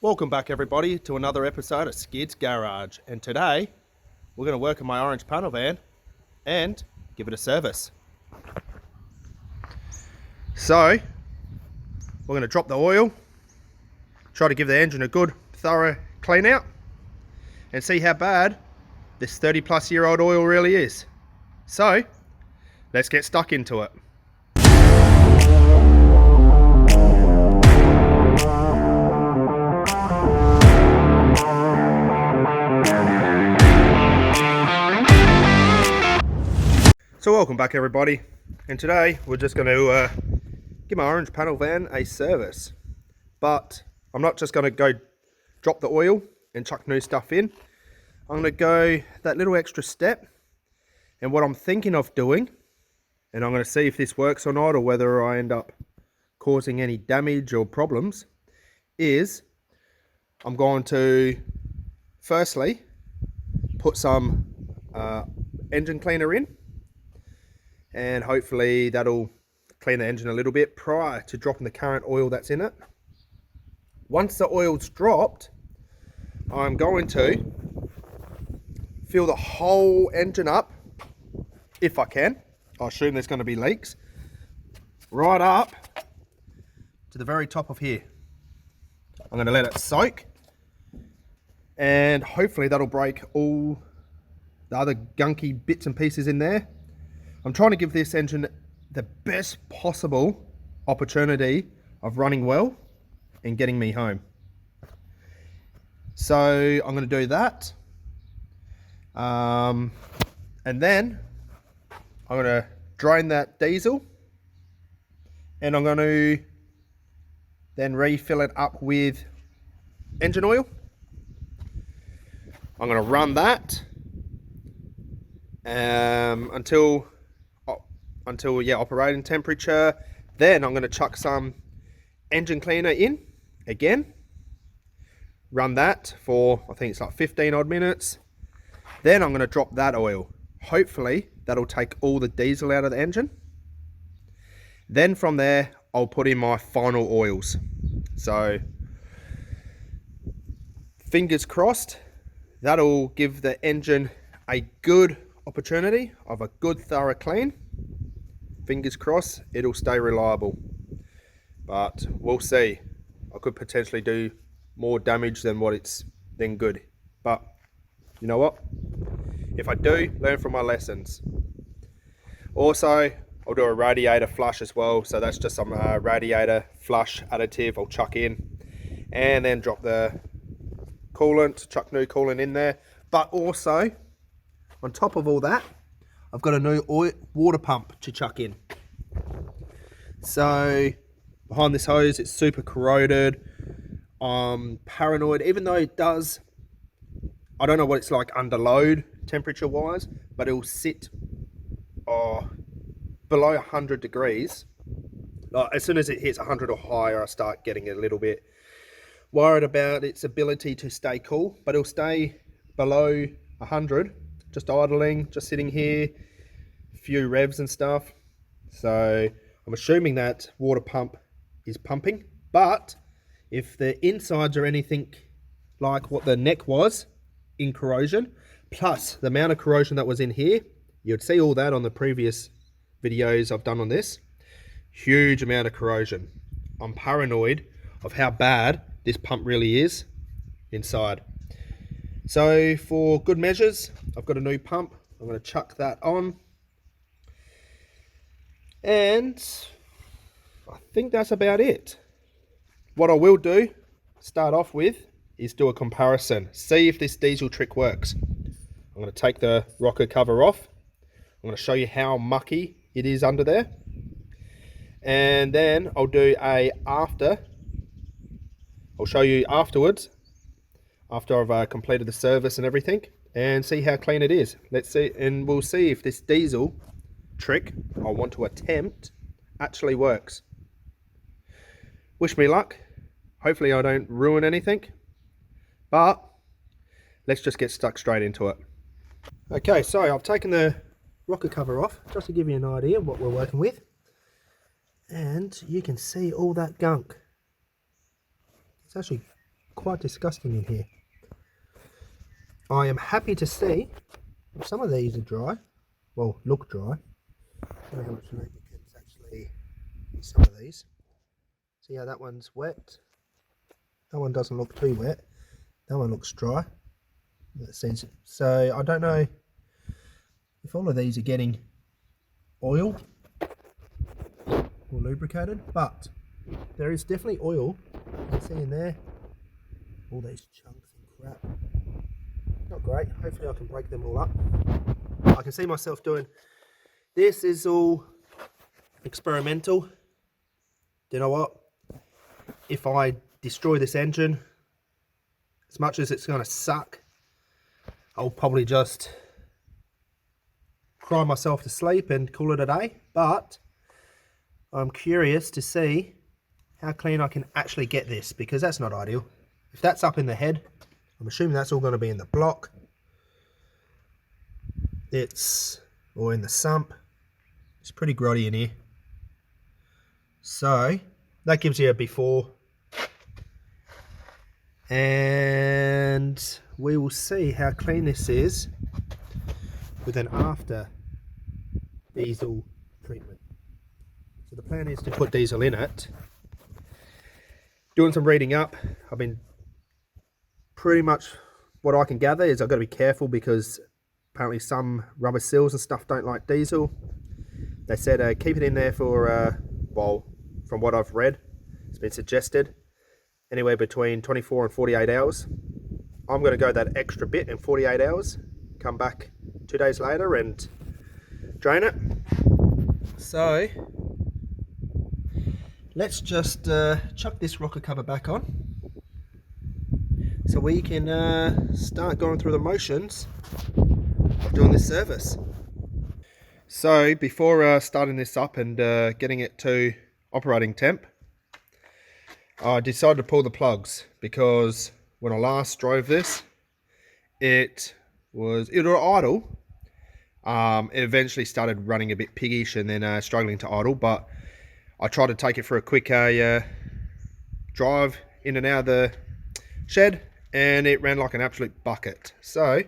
Welcome back everybody to another episode of Skid's Garage, and today we're going to work on my orange panel van and give it a service. So we're going to drop the oil, try to give the engine a good thorough clean out and see how bad this 30+ year old oil really is. So let's get stuck into it. So welcome back everybody, and today we're just going to give my orange panel van a service. But I'm not just going to go drop the oil and chuck new stuff in. I'm going to go that little extra step, and what I'm thinking of doing, and I'm going to see if this works or not, or whether I end up causing any damage or problems, is I'm going to firstly put some engine cleaner in, and hopefully that'll clean the engine a little bit prior to dropping the current oil that's in it. Once the oil's dropped, I'm going to fill the whole engine up, if I can. I assume there's going to be leaks, right up to the very top of here. I'm going to let it soak, and hopefully that'll break all the other gunky bits and pieces in there. I'm trying to give this engine the best possible opportunity of running well and getting me home. So I'm going to do that. And then I'm going to drain that diesel, and I'm going to then refill it up with engine oil. I'm going to run that until operating temperature. Then I'm going to chuck some engine cleaner in again, run that for I think it's like 15 odd minutes. Then I'm going to drop that oil. Hopefully that'll take all the diesel out of the engine. Then from there I'll put in my final oils. So fingers crossed that'll give the engine a good opportunity of a good thorough clean. Fingers crossed it'll stay reliable, but we'll see. I could potentially do more damage than what it's then good, but you know what, if I do, learn from my lessons. Also I'll do a radiator flush as well, so that's just some radiator flush additive I'll chuck in, and then drop the coolant, chuck new coolant in there. But also on top of all that, I've got a new water pump to chuck in. So behind this hose, it's super corroded. I'm paranoid, even though it does, I don't know what it's like under load temperature wise, but it'll sit below 100 degrees. Like, as soon as it hits 100 or higher, I start getting a little bit worried about its ability to stay cool, but it'll stay below 100, just idling, just sitting here, few revs and stuff. So I'm assuming that water pump is pumping, but if the insides are anything like what the neck was in corrosion, plus the amount of corrosion that was in here, you'd see all that on the previous videos I've done on this. Huge amount of corrosion. I'm paranoid of how bad this pump really is inside. So for good measures, I've got a new pump. I'm going to chuck that on, and I think that's about it. What I will do, start off with, is do a comparison. See if this diesel trick works. I'm going to take the rocker cover off. I'm going to show you how mucky it is under there. And then I'll do I'll show you afterwards, after I've completed the service and everything, and see how clean it is. Let's see, and we'll see if this diesel trick I want to attempt actually works. Wish me luck. Hopefully I don't ruin anything, but let's just get stuck straight into it. Okay, so I've taken the rocker cover off just to give you an idea of what we're working with, and you can see all that gunk. It's actually quite disgusting in here. I am happy to see some of these are dry. Well, look dry. I don't know how much lubricant's actually in some of these. See how that one's wet? That one doesn't look too wet. That one looks dry. That sense. So I don't know if all of these are getting oil or lubricated, but there is definitely oil. You can see in there all these chunks and crap. Not great. Hopefully I can break them all up. I can see myself doing this. Is all experimental. Do you know what? If I destroy this engine, as much as it's going to suck, I'll probably just cry myself to sleep and call it a day. But I'm curious to see how clean I can actually get this, because that's not ideal. If that's up in the head, I'm assuming that's all going to be in the block. Or in the sump. It's pretty grotty in here. So that gives you a before. And we will see how clean this is with an after diesel treatment. So the plan is to put diesel in it. Doing some reading up. I've been pretty much, what I can gather is I've got to be careful because apparently some rubber seals and stuff don't like diesel. They said keep it in there for, well, from what I've read, it's been suggested, anywhere between 24 and 48 hours. I'm going to go that extra bit in 48 hours, come back 2 days later and drain it. So let's just chuck this rocker cover back on so we can start going through the motions of doing this service. So before starting this up and getting it to operating temp, I decided to pull the plugs because when I last drove this, it was idle. It eventually started running a bit piggish and then struggling to idle, but I tried to take it for a quick drive in and out of the shed and it ran like an absolute bucket. So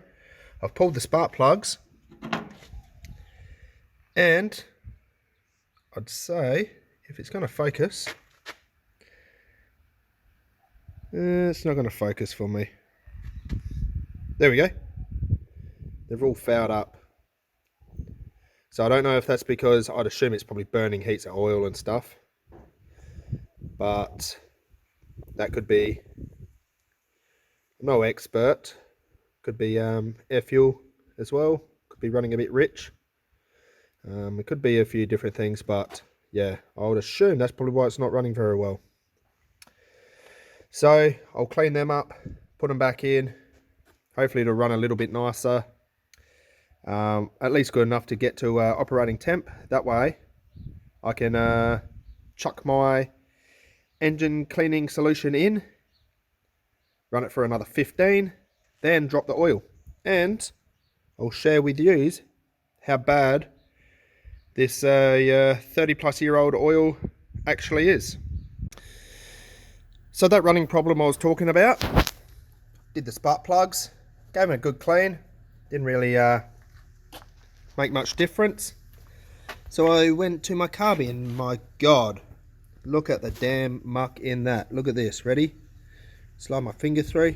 I've pulled the spark plugs and I'd say if it's going to focus, it's not going to focus for me. There we go. They're all fouled up. So I don't know if that's because I'd assume it's probably burning heaps of oil and stuff. But that could be, I'm no expert. Could be air fuel as well. Could be running a bit rich. It could be a few different things, but yeah, I would assume that's probably why it's not running very well. So I'll clean them up, put them back in. Hopefully it'll run a little bit nicer. At least good enough to get to operating temp. That way I can chuck my engine cleaning solution in, run it for another 15, then drop the oil. And I'll share with you how bad this 30 plus year old oil actually is. So that running problem I was talking about, did the spark plugs, gave them a good clean, didn't really make much difference. So I went to my carby and my god, look at the damn muck in that. Look at this, ready? Slide my finger through.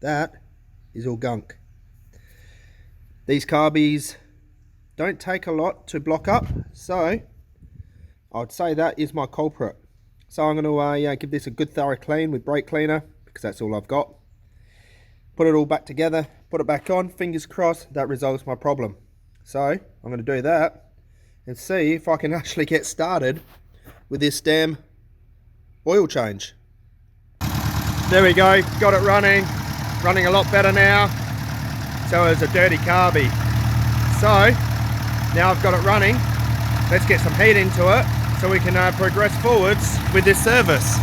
That is all gunk. These carbies don't take a lot to block up, so I'd say that is my culprit. So I'm going to give this a good thorough clean with brake cleaner, because that's all I've got. Put it all back together, put it back on, fingers crossed that resolves my problem. So I'm going to do that and see if I can actually get started with this damn oil change. There we go, got it running a lot better now. So it's a dirty carby. So now I've got it running, let's get some heat into it so we can progress forwards with this service.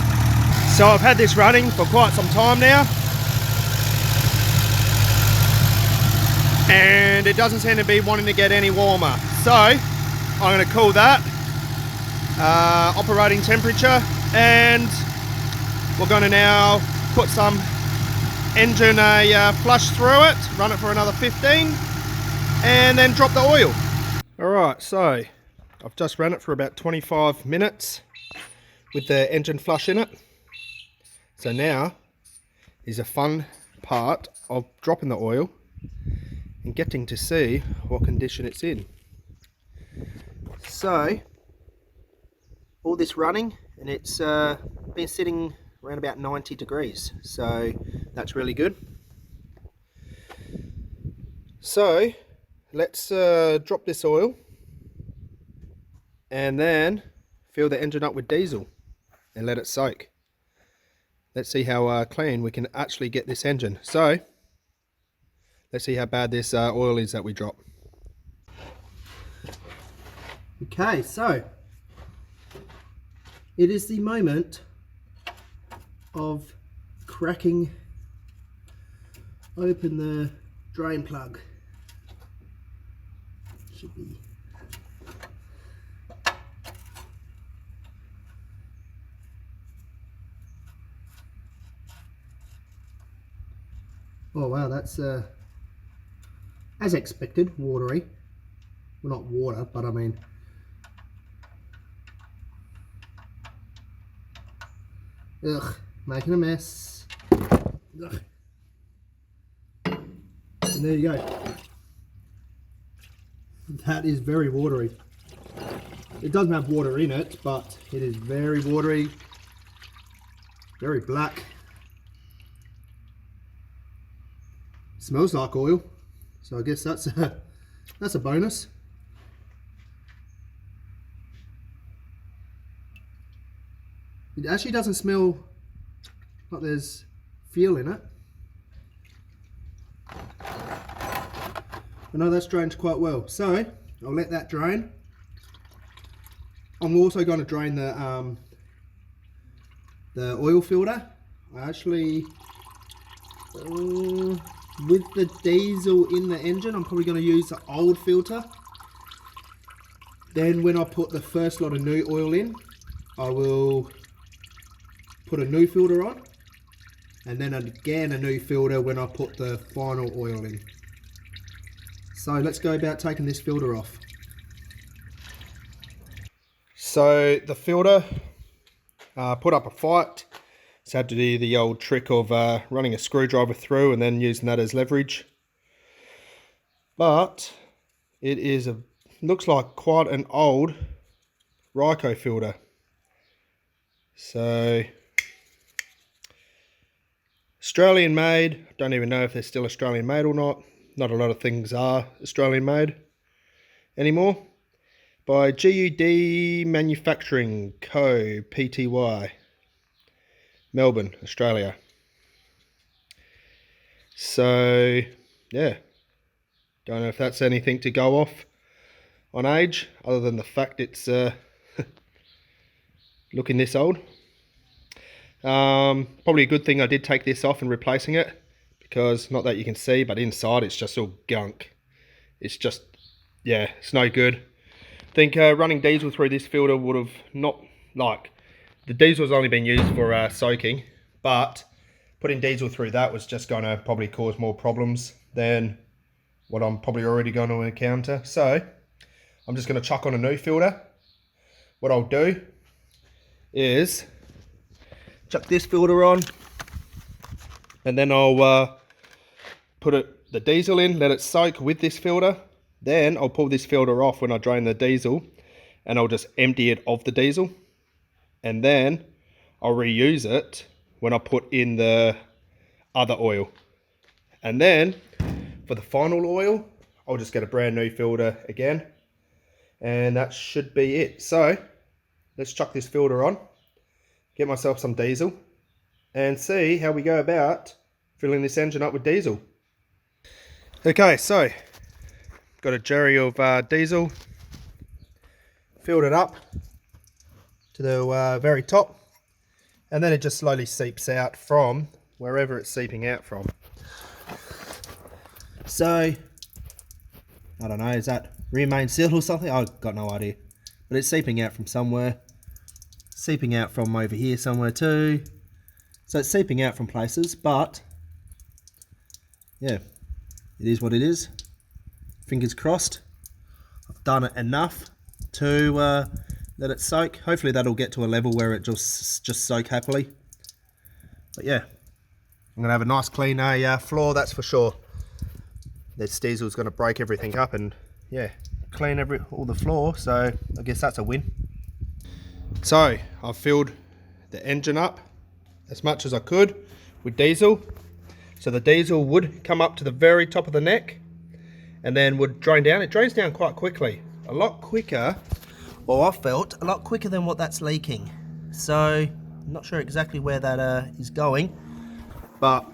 So I've had this running for quite some time now, and it doesn't seem to be wanting to get any warmer. So I'm going to cool that operating temperature, and we're going to now put some engine flush through it, run it for another 15, and then drop the oil. Alright, so I've just ran it for about 25 minutes with the engine flush in it. So now is a fun part of dropping the oil and getting to see what condition it's in. So all this running, and it's been sitting around about 90 degrees, so that's really good. So let's drop this oil and then fill the engine up with diesel and let it soak. Let's see how clean we can actually get this engine. So let's see how bad this oil is that we drop. Okay, so it is the moment of cracking open the drain plug. Should be. Oh wow, that's as expected, watery. Well, not water, but I mean, ugh, making a mess. Ugh. And there you go. That is very watery. It doesn't have water in it, but it is very watery, very black. Smells like oil, so I guess that's a bonus. It actually doesn't smell like there's fuel in it. I know that's drained quite well, so I'll let that drain. I'm also going to drain the oil filter. I actually, with the diesel in the engine, I'm probably going to use the old filter. Then when I put the first lot of new oil in, I will put a new filter on, and then again a new filter when I put the final oil in. So let's go about taking this filter off. So the filter put up a fight. So I had to do the old trick of running a screwdriver through and then using that as leverage. But it is looks like quite an old Ryco filter. So Australian made. Don't even know if they're still Australian made or not. Not a lot of things are Australian made anymore. By GUD Manufacturing Co. Pty, Melbourne, Australia. So yeah, don't know if that's anything to go off on age, other than the fact it's looking this old. Probably a good thing I did take this off and replacing it, because not that you can see, but inside it's just all gunk. It's just, yeah, it's no good. I think running diesel through this filter would have not, like, the diesel's only been used for soaking, but putting diesel through that was just going to probably cause more problems than what I'm probably already going to encounter. So I'm just going to chuck on a new filter. What I'll do is chuck this filter on, and then I'll put the diesel in, let it soak with this filter. Then I'll pull this filter off when I drain the diesel, and I'll just empty it of the diesel, and then I'll reuse it when I put in the other oil. And then for the final oil, I'll just get a brand new filter again, and that should be it. So let's chuck this filter on, get myself some diesel, and see how we go about filling this engine up with diesel. Okay, so got a jerry of diesel, filled it up to the very top, and then it just slowly seeps out from wherever it's seeping out from. So I don't know, is that rear main seal or something? I've got no idea, but it's seeping out from somewhere, seeping out from over here somewhere too, So it's seeping out from places, but yeah, it is what it is. Fingers crossed. I've done it enough to let it soak. Hopefully that'll get to a level where it just soak happily. But yeah, I'm gonna have a nice clean floor, that's for sure. This diesel's gonna break everything up and yeah, clean all the floor, so I guess that's a win. So I've filled the engine up as much as I could with diesel. So the diesel would come up to the very top of the neck and then would drain down. It drains down quite quickly, a lot quicker, well I felt, a lot quicker than what that's leaking. So I'm not sure exactly where that is going, but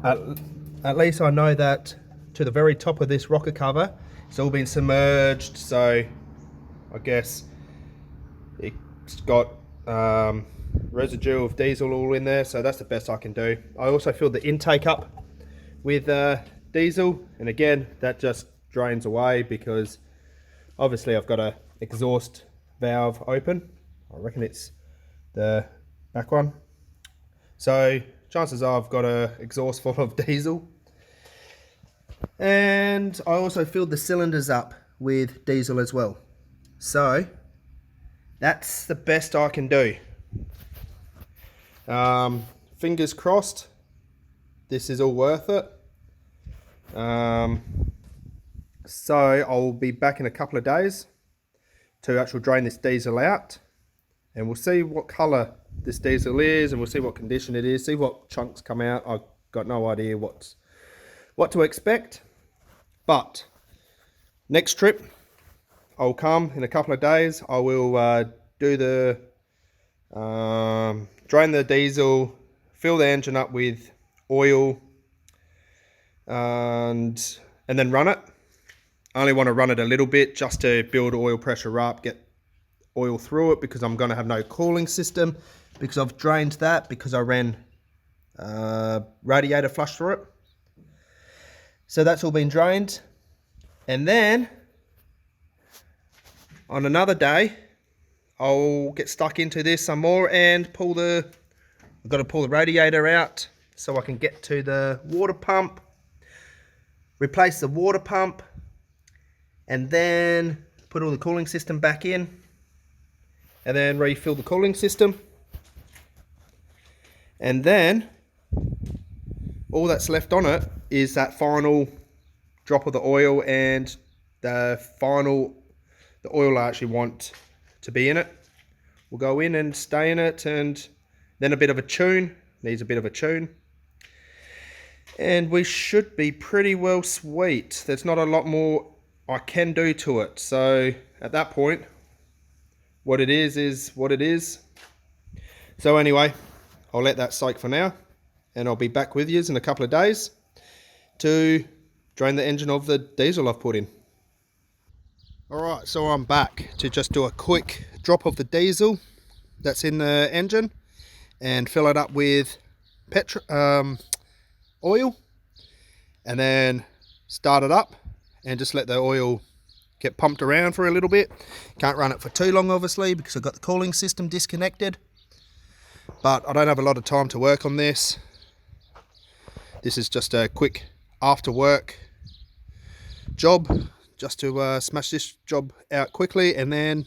at least I know that to the very top of this rocker cover it's all been submerged, so I guess it's got residue of diesel all in there, so that's the best I can do. I also filled the intake up with diesel, and again that just drains away because obviously I've got a exhaust valve open. I reckon it's the back one, so chances are I've got a exhaust full of diesel. And I also filled the cylinders up with diesel as well, so that's the best I can do. Fingers crossed this is all worth it. So I'll be back in a couple of days to actually drain this diesel out, and we'll see what colour this diesel is, and we'll see what condition it is, see what chunks come out. I've got no idea what to expect, but next trip I'll come in a couple of days. I will do the drain the diesel, fill the engine up with oil, and then run it. I only want to run it a little bit just to build oil pressure up, get oil through it, because I'm going to have no cooling system because I've drained that, because I ran radiator flush through it. So that's all been drained, and then on another day I'll get stuck into this some more and I've got to pull the radiator out so I can get to the water pump, replace the water pump, and then put all the cooling system back in, and then refill the cooling system. And then all that's left on it is that final drop of the oil and the oil I actually want to be in it. We'll go in and stay in it, and then a bit of a tune, needs a bit of a tune, and we should be pretty well sweet. There's not a lot more I can do to it, so at that point what it is what it is. So anyway, I'll let that soak for now, and I'll be back with you in a couple of days to drain the engine of the diesel I've put in. Alright, so I'm back to just do a quick drop of the diesel that's in the engine and fill it up with oil, and then start it up and just let the oil get pumped around for a little bit. Can't run it for too long obviously because I've got the cooling system disconnected, but I don't have a lot of time to work on this. This is just a quick after work job, just to smash this job out quickly and then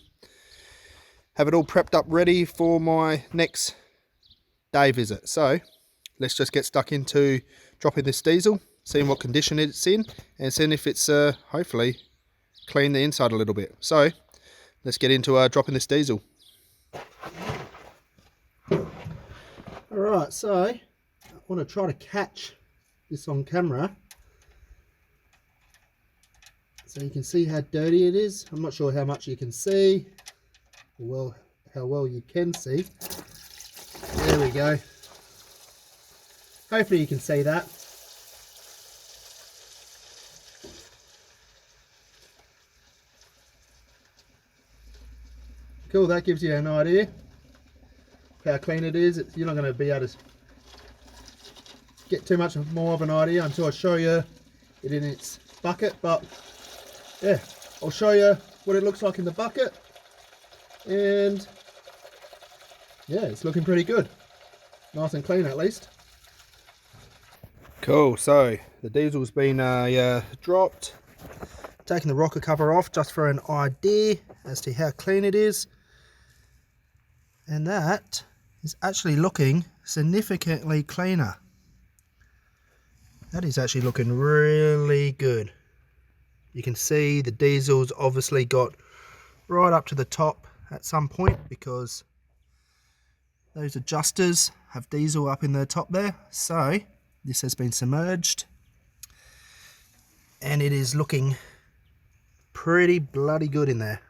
have it all prepped up ready for my next day visit. So let's just get stuck into dropping this diesel, seeing what condition it's in, and seeing if it's hopefully clean the inside a little bit. So let's get into dropping this diesel. Alright, so I want to try to catch this on camera so you can see how dirty it is. I'm not sure how much you can see, well, how well you can see. There we go. Hopefully you can see that. Cool, that gives you an idea how clean it is. You're not going to be able to get too much more of an idea until I show you it in its bucket, but yeah, I'll show you what it looks like in the bucket, and yeah, it's looking pretty good. Nice and clean at least. Cool, so the diesel's been dropped. Taking the rocker cover off just for an idea as to how clean it is. And that is actually looking significantly cleaner. That is actually looking really good. You can see the diesel's obviously got right up to the top at some point because those adjusters have diesel up in the top there. So this has been submerged and it is looking pretty bloody good in there.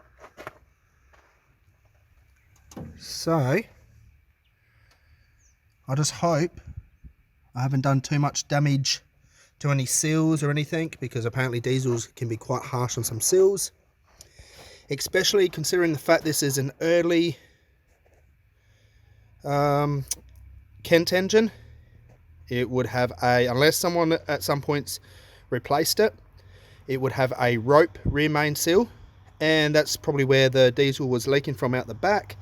So I just hope I haven't done too much damage to any seals or anything, because apparently diesels can be quite harsh on some seals, especially considering the fact this is an early Kent engine. It would have unless someone at some points replaced it, it would have a rope rear main seal, and that's probably where the diesel was leaking from out the back.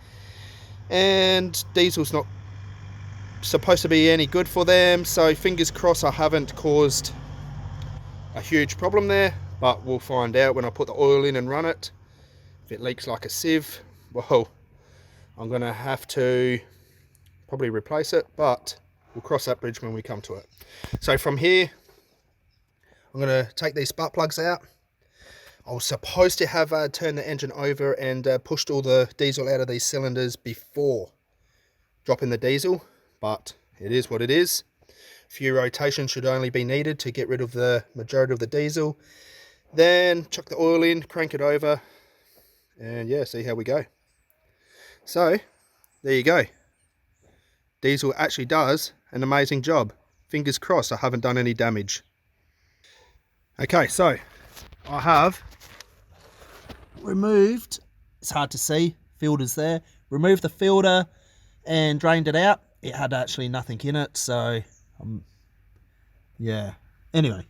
And diesel's not supposed to be any good for them, so fingers crossed I haven't caused a huge problem there, but we'll find out when I put the oil in and run it. If it leaks like a sieve, well, I'm gonna have to probably replace it, but we'll cross that bridge when we come to it. So from here, I'm gonna take these spark plugs out. I was supposed to have turned the engine over and pushed all the diesel out of these cylinders before dropping the diesel, but it is what it is. A few rotations should only be needed to get rid of the majority of the diesel. Then chuck the oil in, crank it over, and yeah, see how we go. So there you go. Diesel actually does an amazing job. Fingers crossed I haven't done any damage. Okay, so I have removed, it's hard to see, filter's there, removed the filter and drained it out. It had actually nothing in it, so yeah. Anyway,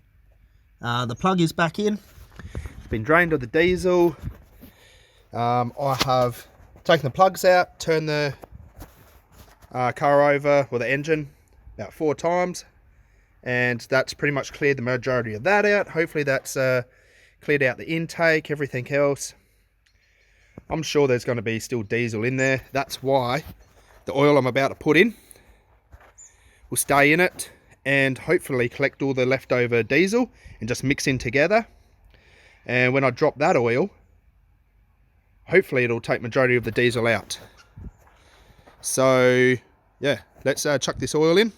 the plug is back in. It's been drained of the diesel. I have taken the plugs out, turned the car over, or the engine, about 4 times, and that's pretty much cleared the majority of that out. Hopefully that's cleared out the intake, everything else. I'm sure there's going to be still diesel in there. That's why the oil I'm about to put in will stay in it and hopefully collect all the leftover diesel and just mix in together. And when I drop that oil, hopefully it'll take majority of the diesel out. So yeah, let's chuck this oil in.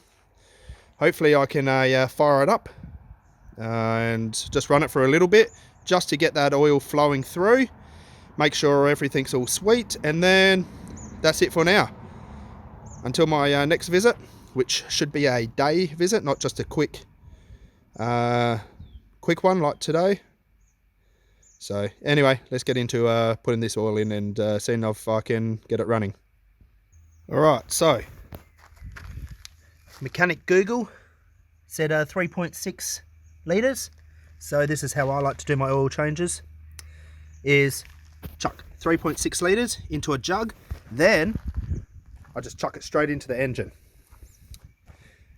Hopefully I can fire it up and just run it for a little bit just to get that oil flowing through, make sure everything's all sweet, and then that's it for now until my next visit, which should be a day visit, not just a quick one like today. So anyway, let's get into putting this oil in and seeing if I can get it running. Alright, so Mechanic Google said 3.6 litres. So this is how I like to do my oil changes, is chuck 3.6 litres into a jug, then I just chuck it straight into the engine.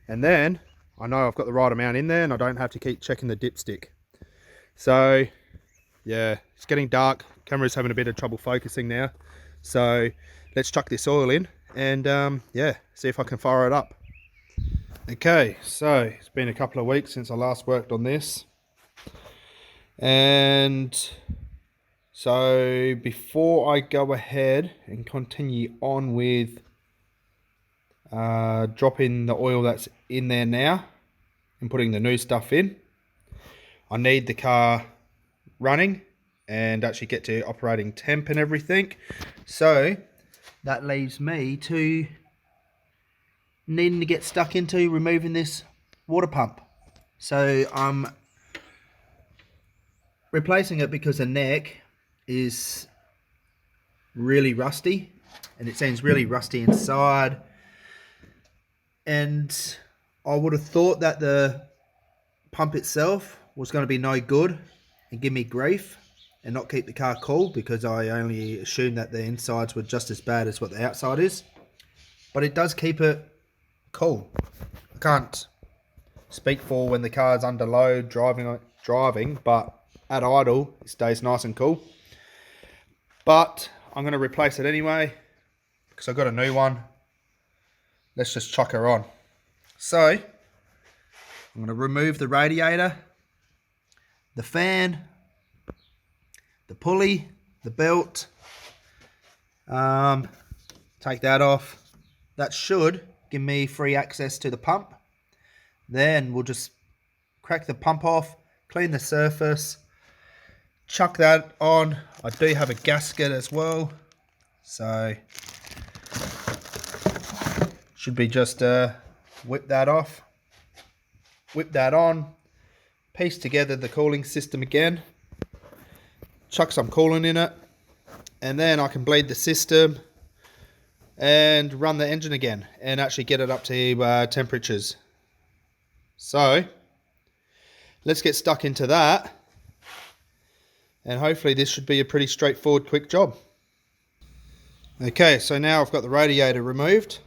And then I know I've got the right amount in there and I don't have to keep checking the dipstick. So yeah, it's getting dark. Camera's having a bit of trouble focusing now. So let's chuck this oil in and yeah, see if I can fire it up. Okay, so it's been a couple of weeks since I last worked on this. And so before I go ahead and continue on with dropping the oil that's in there now and putting the new stuff in, I need the car running and actually get to operating temp and everything. So that leaves me to needing to get stuck into removing this water pump. So I'm replacing it because the neck is really rusty and it seems really rusty inside, and I would have thought that the pump itself was going to be no good and give me grief and not keep the car cool, because I only assumed that the insides were just as bad as what the outside is. but it does keep it cool. I can't speak for when the car's under load driving, but at idle it stays nice and cool. But I'm going to replace it anyway because I've got a new one. Let's just chuck her on. So I'm going to remove the radiator, the fan, the pulley, the belt, take that off. That should give me free access to the pump. Then we'll just crack the pump off, clean the surface, chuck that on. I do have a gasket as well, so should be just whip that off, whip that on, piece together the cooling system again, chuck some coolant in it, and then I can bleed the system and run the engine again and actually get it up to temperatures. So let's get stuck into that, and hopefully this should be a pretty straightforward, quick job. Okay, so now I've got the radiator removed.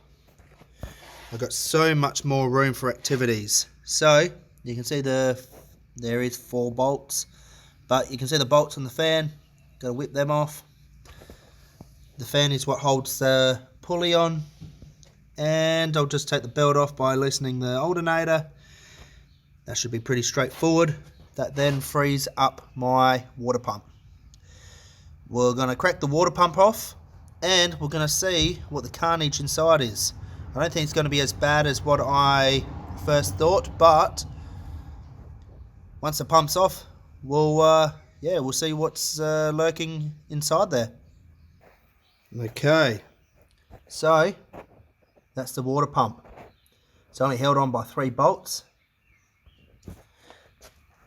I've got so much more room for activities. So you can see there is 4 bolts, but you can see the bolts on the fan. Got to whip them off. The fan is what holds the pulley on, and I'll just take the belt off by loosening the alternator. That should be pretty straightforward. That then frees up my water pump. We're going to crack the water pump off, and we're going to see what the carnage inside is. I don't think it's going to be as bad as what I first thought, but once the pump's off, we'll see what's lurking inside there. Okay, so that's the water pump. It's only held on by 3 bolts.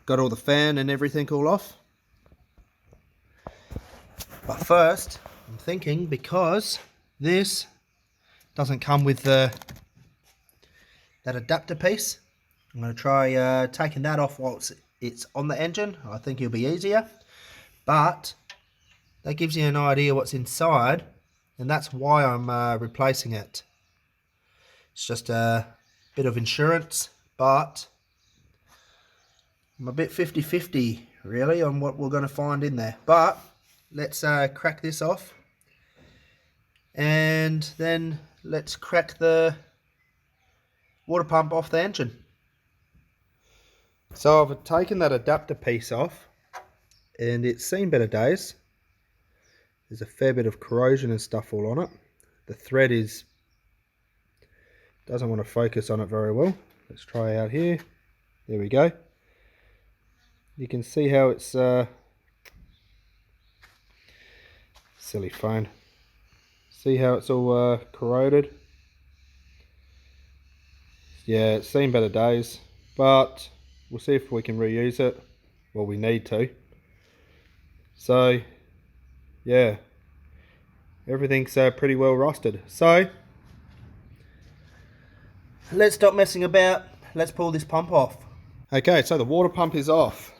Got all the fan and everything all off. But first, I'm thinking, because this doesn't come with that adapter piece, I'm going to try taking that off while it's on the engine. I think it'll be easier, but that gives you an idea what's inside, and that's why I'm replacing it. It's just a bit of insurance, but I'm a bit 50-50 really on what we're going to find in there. But let's crack this off, and then let's crack the water pump off the engine. So I've taken that adapter piece off, and it's seen better days. There's a fair bit of corrosion and stuff all on it. The thread doesn't want to focus on it very well. Let's try out here. There we go. You can see how it's silly phone. See how it's all corroded. Yeah, it's seen better days, but we'll see if we can reuse it. Well, we need to. So yeah, everything's pretty well rusted. So let's stop messing about. Let's pull this pump off. Okay, so the water pump is off.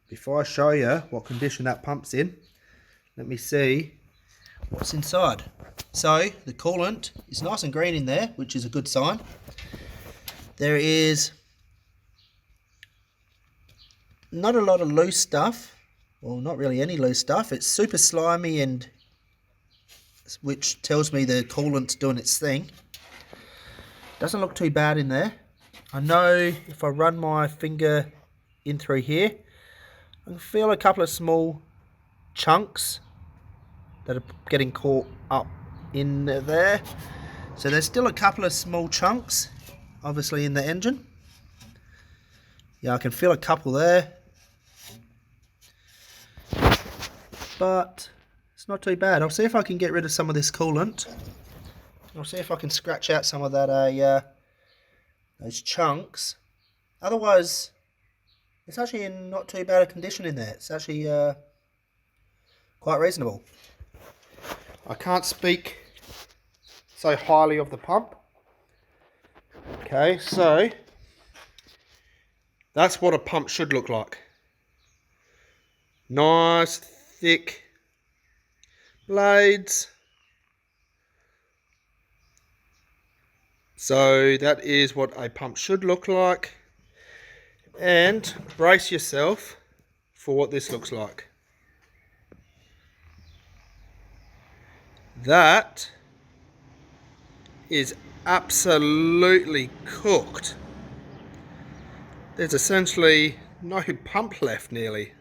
Before I show you what condition that pump's in, let me see what's inside. So the coolant is nice and green in there, which is a good sign. There is not a lot of loose stuff. Well, not really any loose stuff. It's super slimy, and which tells me the coolant's doing its thing. Doesn't look too bad in there. I know if I run my finger in through here, I can feel a couple of small chunks that are getting caught up in there. So there's still a couple of small chunks, obviously, in the engine. Yeah, I can feel a couple there, but it's not too bad. I'll see if I can get rid of some of this coolant. I'll see if I can scratch out some of that those chunks. Otherwise, it's actually in not too bad a condition in there. It's actually quite reasonable. I can't speak so highly of the pump. Okay, so that's what a pump should look like. Nice, thick blades. So that is what a pump should look like, and brace yourself for what this looks like. That is absolutely cooked. There's essentially no pump left nearly.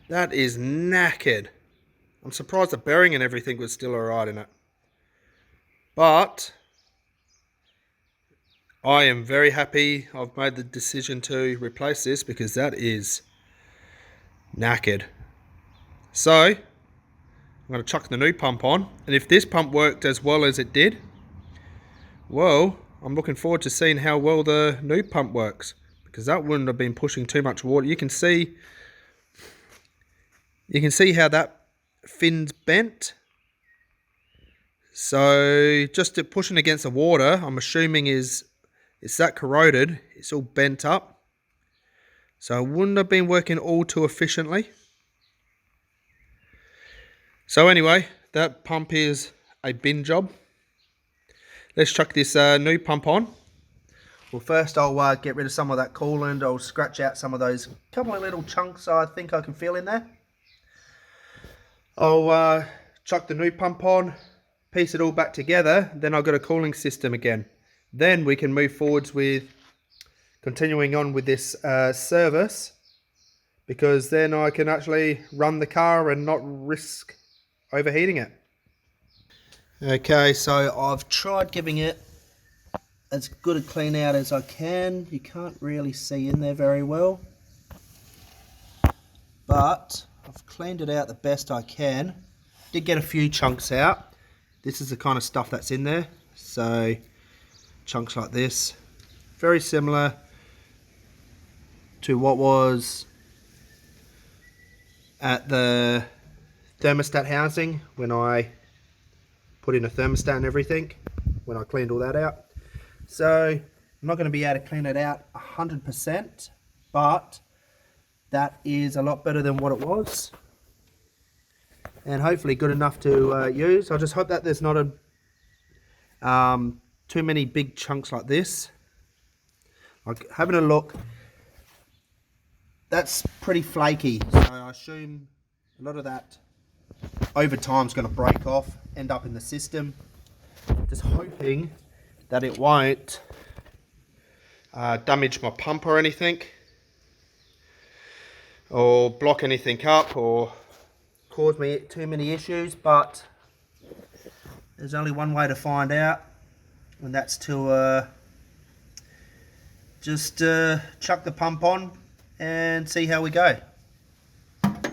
That is knackered. I'm surprised the bearing and everything was still alright in it. But I am very happy I've made the decision to replace this, because that is knackered. So I'm going to chuck the new pump on, and if this pump worked as well as it did, well, I'm looking forward to seeing how well the new pump works, because that wouldn't have been pushing too much water. You can see how that fin's bent. So just pushing against the water, I'm assuming it's that corroded. It's all bent up. So it wouldn't have been working all too efficiently. So anyway, that pump is a bin job. Let's chuck this new pump on. Well, first I'll get rid of some of that coolant. I'll scratch out some of those couple of little chunks I think I can feel in there. I'll chuck the new pump on, piece it all back together, then I've got a cooling system again. Then we can move forwards with continuing on with this service, because then I can actually run the car and not risk overheating it. Okay, so I've tried giving it as good a clean out as I can. You can't really see in there very well, but I've cleaned it out the best I can. Did get a few chunks out. This is the kind of stuff that's in there. So chunks like this, very similar to what was at the thermostat housing when I put in a thermostat and everything, when I cleaned all that out. So I'm not going to be able to clean it out 100%, but that is a lot better than what it was, and hopefully good enough to use. I just hope that there's not too many big chunks like this. Like, having a look, that's pretty flaky, so I assume a lot of that over time is going to break off, end up in the system. Just hoping that it won't damage my pump or anything, or block anything up, or cause me too many issues. But there's only one way to find out, and that's to just chuck the pump on and see how we go.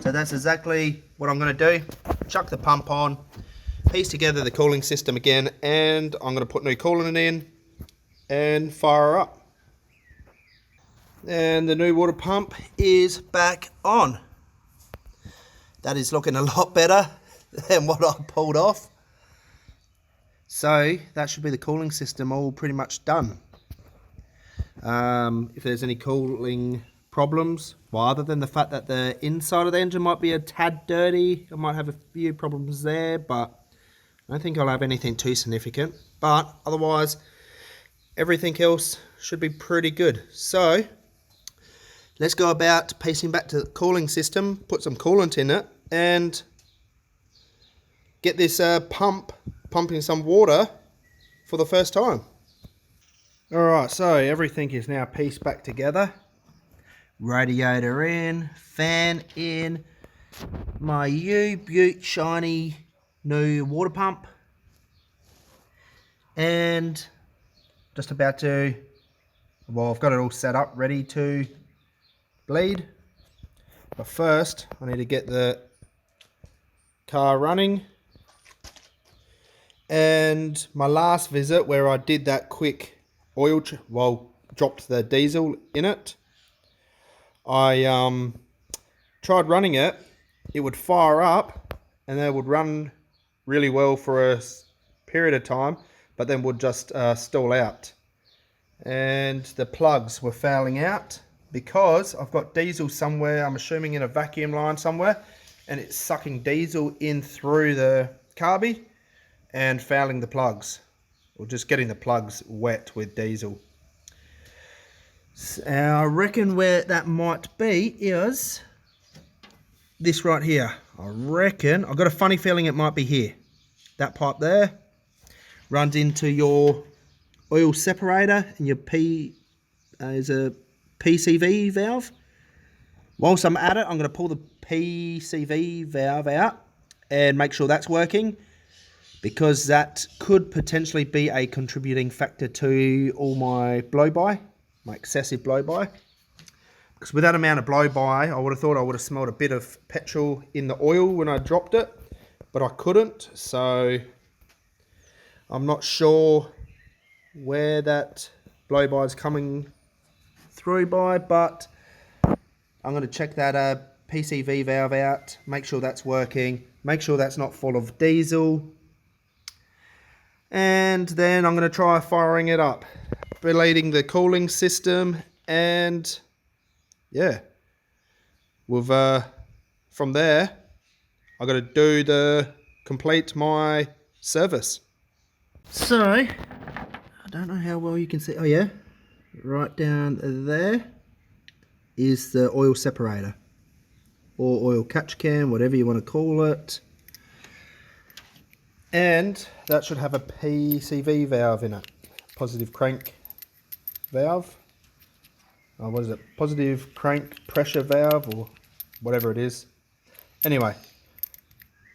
So that's exactly what I'm going to do. Chuck the pump on, piece together the cooling system again, and I'm going to put new coolant in and fire her up. And the new water pump is back on. That is looking a lot better than what I pulled off. So that should be the cooling system all pretty much done. If there's any cooling problems, well, other than the fact that the inside of the engine might be a tad dirty, I might have a few problems there, but I don't think I'll have anything too significant. But otherwise, everything else should be pretty good. So let's go about piecing back to the cooling system, put some coolant in it, and get this pump pumping some water for the first time. Alright, so everything is now pieced back together. Radiator in, fan in, my U-Butte shiny new water pump, and just about to, well, I've got it all set up ready to bleed, but first I need to get the car running. And my last visit, where I did that quick oil, dropped the diesel in it, I tried running it. It would fire up and then it would run really well for a period of time, but then would just stall out. And the plugs were fouling out because I've got diesel somewhere, I'm assuming in a vacuum line somewhere, and it's sucking diesel in through the carby and fouling the plugs. or just getting the plugs wet with diesel. So I reckon where that might be is this right here. I reckon, I've got a funny feeling it might be here. That pipe there runs into your oil separator, and your is a PCV valve. Whilst I'm at it, I'm going to pull the PCV valve out and make sure that's working, because that could potentially be a contributing factor to all my blow-by, my excessive blow-by. Because with that amount of blow-by, I would have thought I would have smelled a bit of petrol in the oil when I dropped it, but I couldn't, so I'm not sure where that blow-by is coming through by, but I'm going to check that PCV valve out, make sure that's working, make sure that's not full of diesel, and then I'm going to try firing it up, relating the cooling system, and yeah, with from there I've got to complete my service. So I don't know how well you can see. Oh yeah, right down there is the oil separator, or oil catch can, whatever you want to call it. And that should have a PCV valve in it, positive crank valve. What is it? Positive crank pressure valve, or whatever it is. Anyway,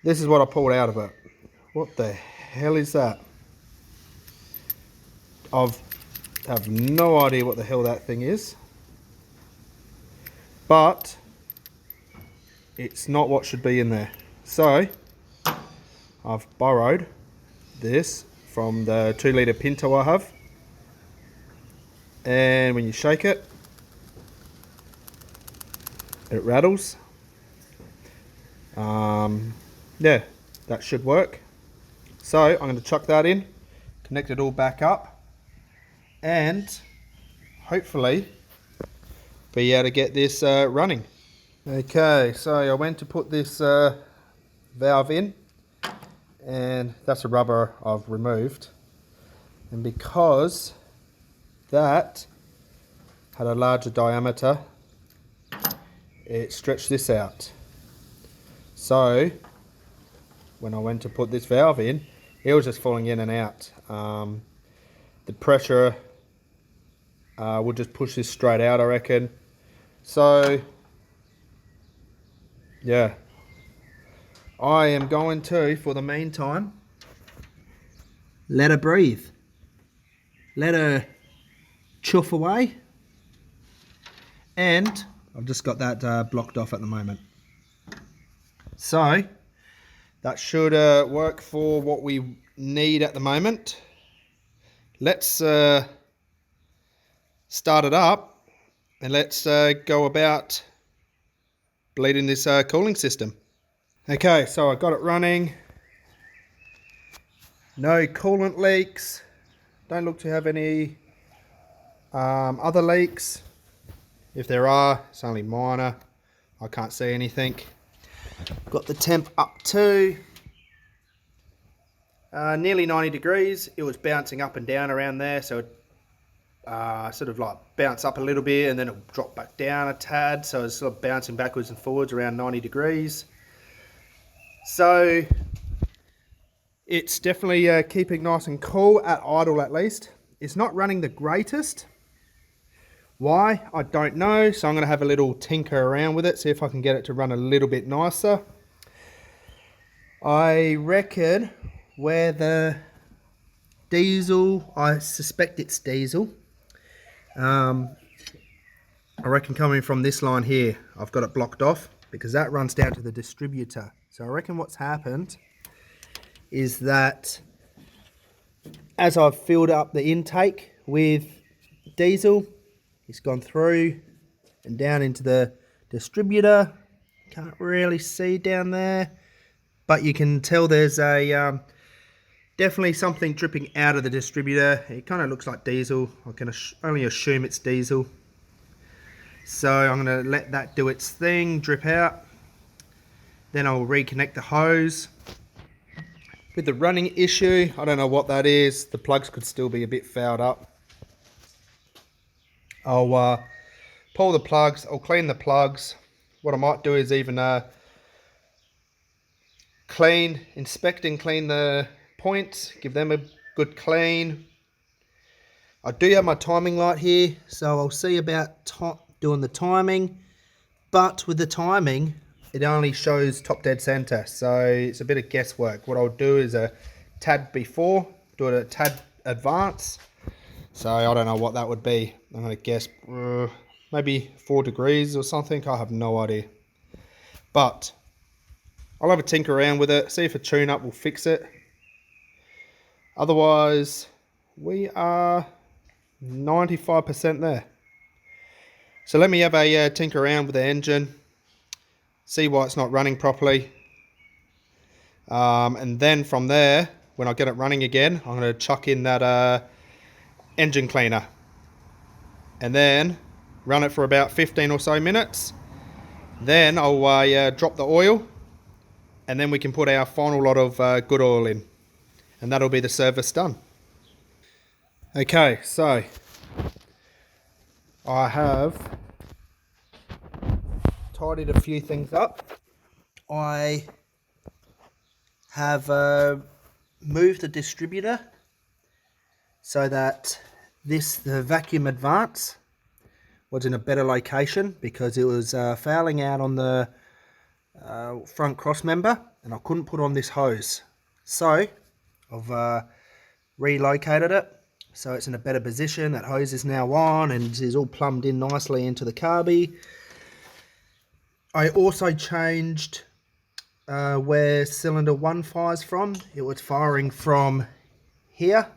this is what I pulled out of it. What the hell is that? I have no idea what the hell that thing is, but it's not what should be in there. So I've borrowed this from the 2 litre Pinto I have, and when you shake it, it rattles. Yeah, that should work. So I'm going to chuck that in, connect it all back up, and hopefully be able to get this running. Okay, so I went to put this valve in, and that's a rubber I've removed, and because that had a larger diameter, it stretched this out. So when I went to put this valve in, it was just falling in and out. The pressure will just push this straight out, I reckon. So yeah, I am going to, for the meantime, let her breathe. Let her chuff away. And I've just got that blocked off at the moment. So that should work for what we need at the moment. Let's start it up, and let's go about bleeding this cooling system. Okay, so I got it running. No coolant leaks. Don't look to have any other leaks. If there are, it's only minor. I can't see anything. Got the temp up to nearly 90 degrees. It was bouncing up and down around there, so it sort of like bounce up a little bit and then it'll drop back down a tad, so it's sort of bouncing backwards and forwards around 90 degrees. So it's definitely keeping nice and cool, at idle at least. It's not running the greatest. Why? I don't know, so I'm going to have a little tinker around with it, see if I can get it to run a little bit nicer. I reckon where the diesel, I suspect it's diesel, I reckon coming from this line here, I've got it blocked off because that runs down to the distributor. So I reckon what's happened is that as I've filled up the intake with diesel, it's gone through and down into the distributor. Can't really see down there, but you can tell there's a definitely something dripping out of the distributor. It kind of looks like diesel. I can only assume it's diesel. So I'm going to let that do its thing, drip out. Then I'll reconnect the hose with the running issue. I don't know what that is. The plugs could still be a bit fouled up. I'll pull the plugs. I'll clean the plugs. What I might do is even inspect and clean the points. Give them a good clean. I do have my timing light here, so I'll see about doing the timing. But with the timing, it only shows top dead center, so it's a bit of guesswork. What I'll do is a tad before, do it a tad advance. So I don't know what that would be. I'm going to guess maybe 4 degrees or something. I have no idea. But I'll have a tinker around with it, see if a tune-up will fix it. Otherwise, we are 95% there. So let me have a tinker around with the engine, see why it's not running properly. And then from there, when I get it running again, I'm going to chuck in that engine cleaner. And then run it for about 15 or so minutes. Then I'll drop the oil. And then we can put our final lot of good oil in. And that'll be the service done. Okay, so I have tidied a few things up. I have moved the distributor so that the vacuum advance was in a better location, because it was fouling out on the front cross member and I couldn't put on this hose. So I've relocated it so it's in a better position. That hose is now on and is all plumbed in nicely into the carby. I also changed where cylinder 1 fires from. It was firing from here.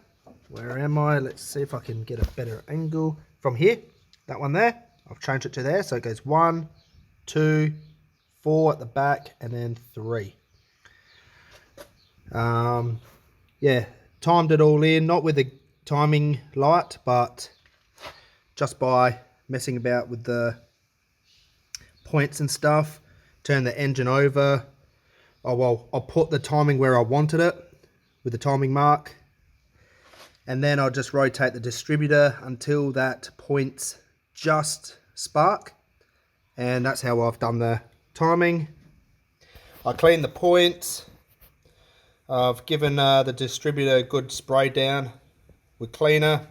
Where am I? Let's see if I can get a better angle. From here, that one there. I've changed it to there, so it goes 1, 2, 4 at the back, and then 3. Yeah, timed it all in, not with the timing light, but just by messing about with the points and stuff. Turn the engine over. Oh well, I'll put the timing where I wanted it with the timing mark, and then I'll just rotate the distributor until that points just spark, and that's how I've done the timing. I cleaned the points. I've given the distributor a good spray down with cleaner.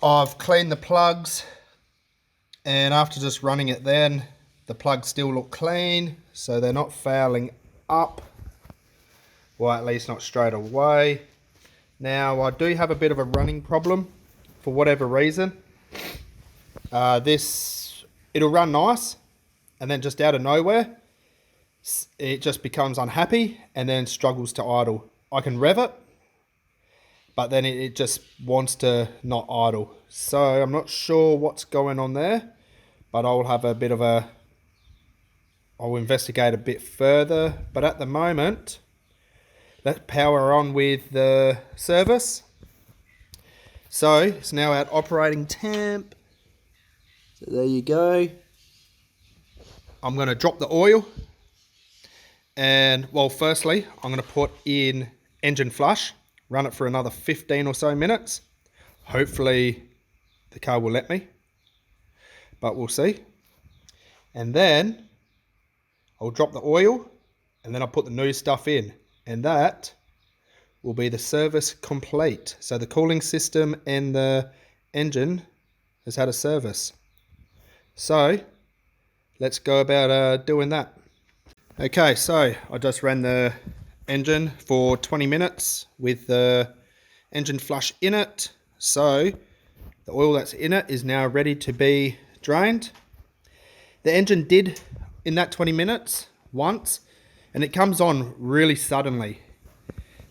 I've cleaned the plugs, and after just running it then, the plugs still look clean, so they're not fouling up, well, at least not straight away. Now I do have a bit of a running problem for whatever reason. It'll run nice, and then just out of nowhere it just becomes unhappy and then struggles to idle. I can rev it, but then it just wants to not idle. So I'm not sure what's going on there, but I'll have a bit of I'll investigate a bit further. But at the moment, let's power on with the service. So it's now at operating temp. So there you go. I'm going to drop the oil. And, well, firstly, I'm going to put in engine flush, run it for another 15 or so minutes. Hopefully the car will let me, but we'll see. And then I'll drop the oil, and then I'll put the new stuff in, and that will be the service complete. So the cooling system and the engine has had a service. So let's go about doing that. Okay, so I just ran the engine for 20 minutes with the engine flush in it. So the oil that's in it is now ready to be drained. The engine did in that 20 minutes once, and it comes on really suddenly.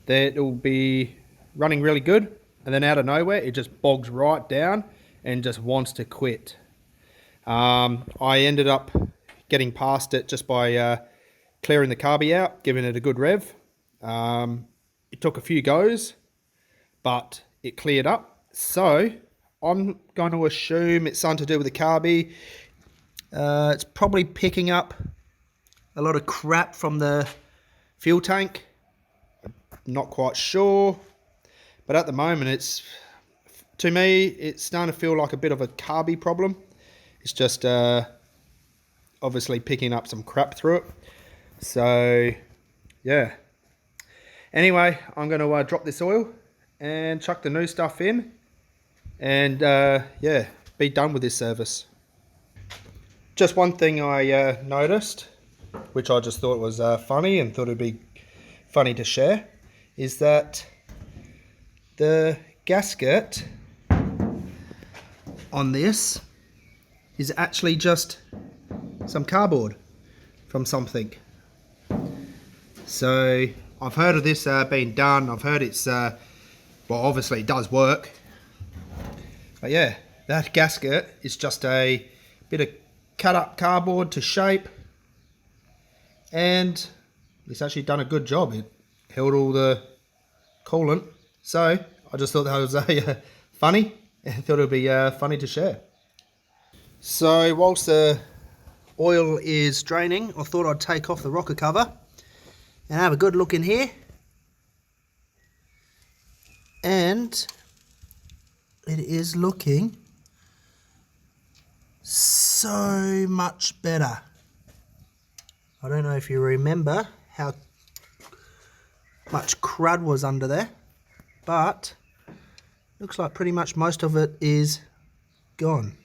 That it will be running really good, and then out of nowhere it just bogs right down and just wants to quit. I ended up getting past it just by clearing the carby out, giving it a good rev. It took a few goes, but it cleared up. So I'm going to assume it's something to do with the carby. It's probably picking up a lot of crap from the Fuel tank, not quite sure, but at the moment to me it's starting to feel like a bit of a carby problem. It's just obviously picking up some crap through it. So yeah, anyway, I'm going to drop this oil and chuck the new stuff in, and yeah, be done with this service. Just one thing I noticed, which I just thought was funny and thought it'd be funny to share, is that the gasket on this is actually just some cardboard from something. So I've heard of this being done. I've heard it's well, obviously it does work, but yeah, that gasket is just a bit of cut up cardboard to shape, and it's actually done a good job. It held all the coolant, so I just thought that was funny, and thought it would be funny to share. So whilst the oil is draining, I thought I'd take off the rocker cover and have a good look in here, and it is looking so much better. I don't know if you remember how much crud was under there, but looks like pretty much most of it is gone.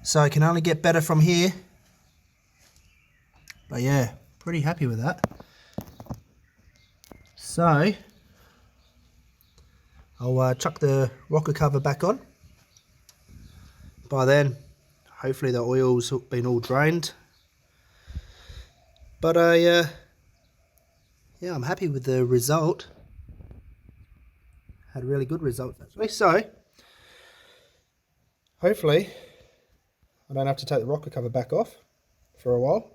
So it can only get better from here, but yeah, pretty happy with that. So I'll chuck the rocker cover back on. By then, hopefully the oil's been all drained. But yeah, I'm happy with the result. Had really good results actually. So hopefully I don't have to take the rocker cover back off for a while.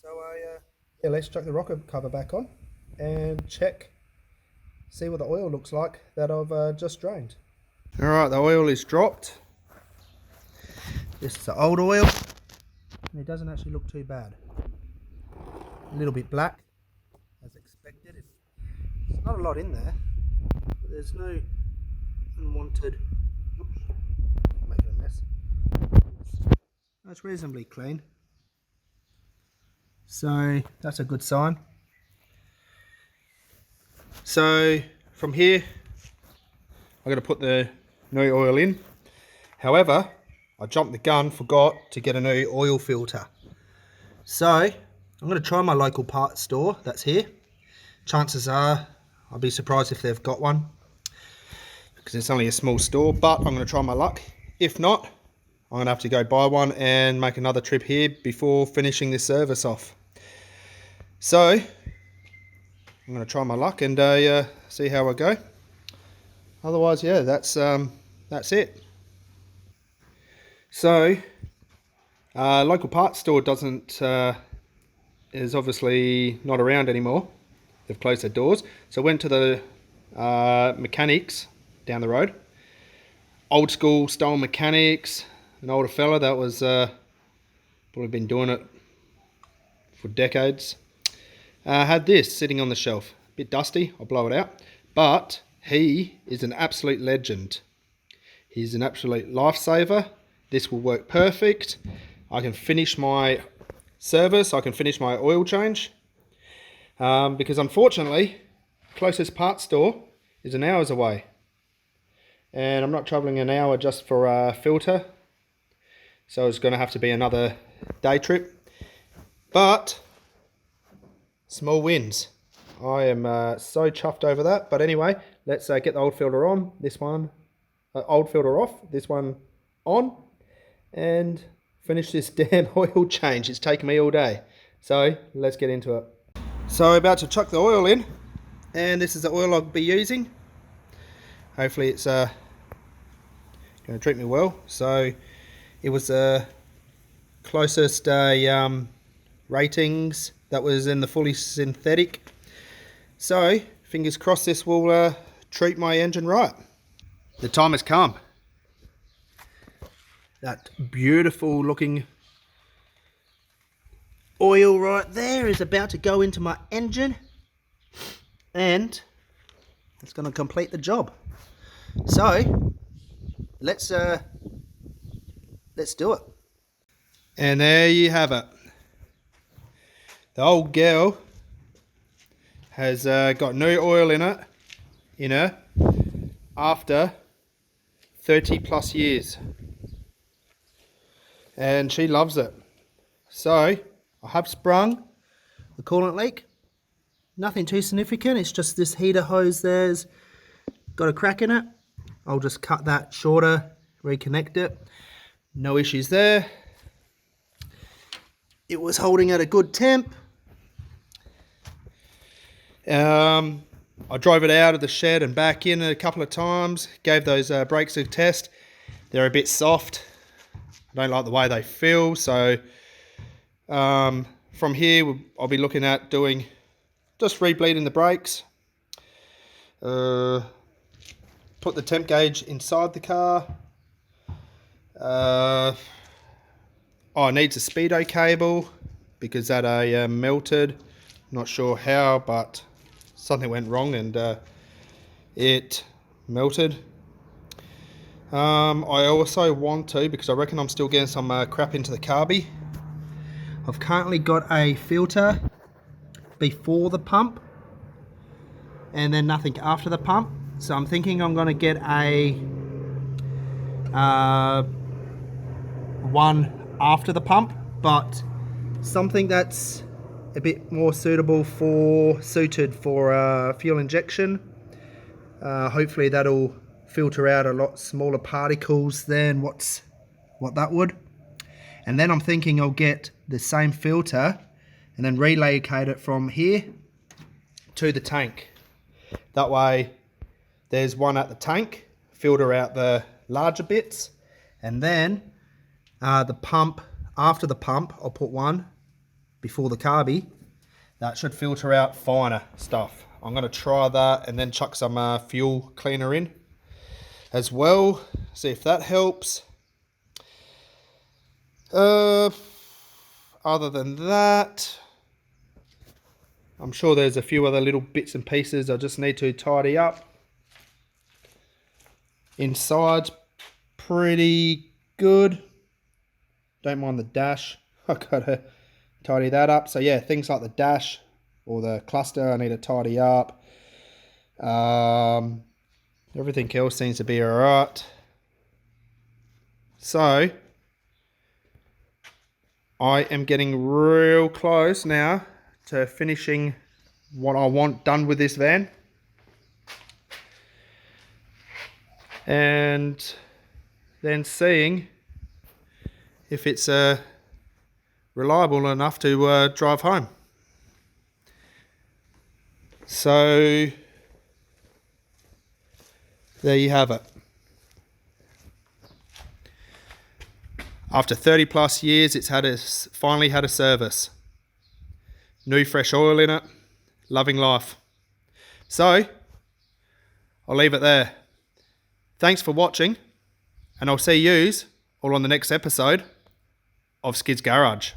So yeah, let's chuck the rocker cover back on and see what the oil looks like that I've just drained. Alright, the oil is dropped. This is the old oil, and it doesn't actually look too bad. A little bit black, as expected. There's not a lot in there, but there's no unwanted... Oops, making a mess. That's reasonably clean, so that's a good sign. So from here, I'm going to put the new oil in. However, I jumped the gun, forgot to get a new oil filter. So I'm going to try my local parts store that's here. Chances are I'll be surprised if they've got one, because it's only a small store, but I'm going to try my luck. If not, I'm going to have to go buy one and make another trip here before finishing this service off. So I'm going to try my luck and see how I go. Otherwise, yeah, that's it. So local parts store is obviously not around anymore. They've closed their doors. So I went to the mechanics down the road. Old school style mechanics. An older fella that was probably been doing it for decades. Had this sitting on the shelf. A bit dusty, I'll blow it out. But he is an absolute legend. He's an absolute lifesaver. This will work perfect. I can finish my service. I can finish my oil change. Because unfortunately, closest parts store is an hour's away. And I'm not travelling an hour just for a filter. So it's going to have to be another day trip. But small wins. I am so chuffed over that. But anyway, let's get the old filter on. This one, old filter off. This one on. And finish this damn oil change. It's taken me all day. So let's get into it. So about to chuck the oil in. And this is the oil I'll be using. Hopefully it's going to treat me well. So it was the closest ratings that was in the fully synthetic. So fingers crossed this will treat my engine right. The time has come. That beautiful looking oil right there is about to go into my engine, and it's going to complete the job. So let's do it. And there you have it. The old girl has got new oil in her after 30 plus years, and she loves it. So I have sprung the coolant leak. Nothing too significant, it's just this heater hose there's got a crack in it. I'll just cut that shorter, reconnect it. No issues there. It was holding at a good temp. I drove it out of the shed and back in a couple of times. Gave those brakes a test. They're a bit soft. I don't like the way they feel. So from here, I'll be looking at doing just rebleeding the brakes. Put the temp gauge inside the car. Oh, it needs a speedo cable because that melted. Not sure how, but something went wrong and it melted. I also want to, because I reckon I'm still getting some crap into the carby. I've currently got a filter before the pump and then nothing after the pump. So I'm thinking I'm going to get a one after the pump, but something that's a bit more suited for fuel injection. Hopefully that'll filter out a lot smaller particles than what that would. And then I'm thinking I'll get the same filter and then relocate it from here to the tank. That way there's one at the tank, filter out the larger bits, and then the pump, after the pump, I'll put one before the carby. That should filter out finer stuff. I'm going to try that and then chuck some fuel cleaner in as well. See if that helps. Other than that, I'm sure there's a few other little bits and pieces I just need to tidy up. Inside's pretty good. Don't mind the dash. I gotta tidy that up. So yeah, things like the dash or the cluster I need to tidy up. Everything else seems to be alright. So I am getting real close now to finishing what I want done with this van. And then seeing if it's reliable enough to drive home. So there you have it. After 30 plus years, it's finally had a service. New fresh oil in it, loving life. So I'll leave it there. Thanks for watching, and I'll see yous all on the next episode of Skid's Garage.